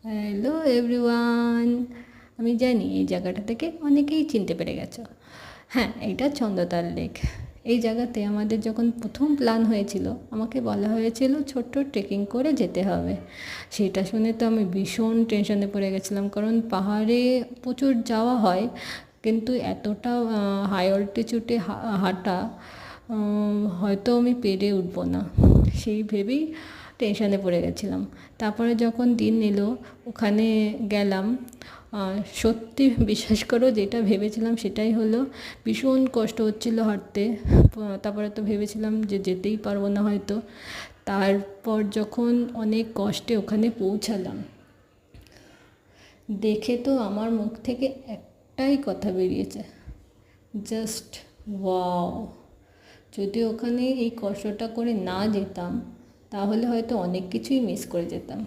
Hello everyone, আমি জানি এই জায়গাটা থেকে অনেকেই চিনতে পেরে গেছো। হ্যাঁ, এইটা চন্দ্রতাল লেক। এই জায়গাতে আমাদের যখন প্রথম প্ল্যান হয়েছিল, আমাকে বলা হয়েছিল ছোট্ট ট্রেকিং করে যেতে হবে। সেটা শুনে তো আমি ভীষণ টেনশনে পড়ে গেছিলাম, কারণ পাহাড়ে প্রচুর যাওয়া হয়, কিন্তু এতটা হাই অল্টিটিউডে হাঁটা হয়তো আমি পেরে উঠবো না, সেই ভেবেই টেনশানে পড়ে গেছিলাম। তারপরে যখন দিন এলো, ওখানে গেলাম, সত্যি বিশ্বাস করো, যেটা ভেবেছিলাম সেটাই হলো। ভীষণ কষ্ট হচ্ছিলো হাঁটতে। তারপরে তো ভেবেছিলাম যে যেতেই পারবো না হয়তো। তারপর যখন অনেক কষ্টে ওখানে পৌঁছালাম, দেখে তো আমার মুখ থেকে একটাই কথা বেরিয়েছে, জাস্ট ওয়াও। যদি ওখানে এই কষ্টটা করে না যেতাম, তাহলে হয়তো অনেক কিছুই মিস করে যেতাম।